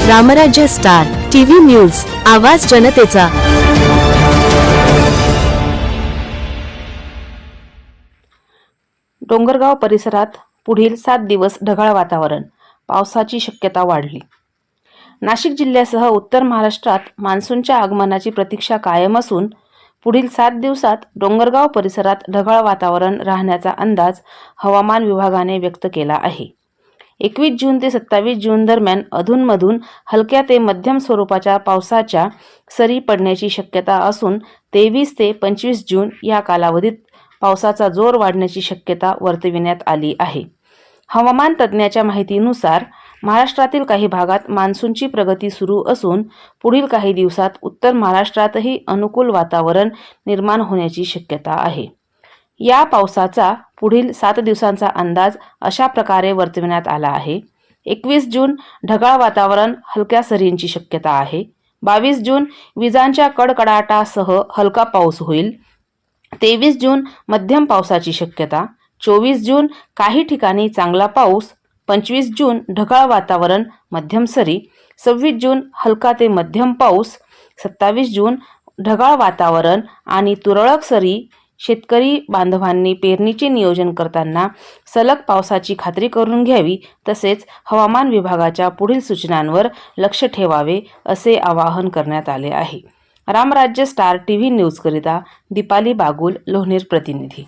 रामराज्य star TV news, आवाज जनतेचा। डोंगरगाव परिसरात पुढील 7 दिवस ढगाळ वातावरण, पावसाची शक्यता वाढली। नाशिक जिल्ह्यासह उत्तर महाराष्ट्रात मान्सूनच्या आगमनाची प्रतीक्षा कायम असून पुढील 7 दिवसात डोंगरगाव परिसरात ढगाळ वातावरण राहण्याचा अंदाज हवामान विभागाने व्यक्त केला आहे। 21 जून ते 27 जून दरम्यान अधूनमधून हलक्या ते मध्यम स्वरूपाच्या पावसाच्या सरी पडण्याची शक्यता असून 23 ते 25 जून या कालावधीत पावसाचा जोर वाढण्याची शक्यता वर्तविण्यात आली आहे। हवामान तज्ज्ञाच्या माहितीनुसार महाराष्ट्रातील काही भागात मान्सूनची प्रगती सुरू असून पुढील काही दिवसात उत्तर महाराष्ट्रातही अनुकूल वातावरण निर्माण होण्याची शक्यता आहे। या पावसाचा पुढील 7 दिवसांचा अंदाज अशा प्रकारे वर्तविण्यात आला आहे। 21 जून ढगाळ वातावरण, हलक्या सरींची शक्यता आहे। 22 जून विजांच्या कडकडाटासह हलका पाऊस होईल। 23 जून मध्यम पावसाची शक्यता। 24 जून काही ठिकाणी चांगला पाऊस। 25 जून ढगाळ वातावरण, मध्यम सरी। 26 जून हलका ते मध्यम पाऊस। 27 जून ढगाळ वातावरण आणि तुरळक सरी। शेतकरी बांधवांनी पेरणीचे नियोजन करताना सलग पावसाची खात्री करून घ्यावी, तसेच हवामान विभागाच्या पुढील सूचनांवर लक्ष ठेवावे असे आवाहन करण्यात आले आहे। रामराज्य स्टार टीव्ही न्यूज करिता दीपाली बागुल, लोणेर प्रतिनिधी।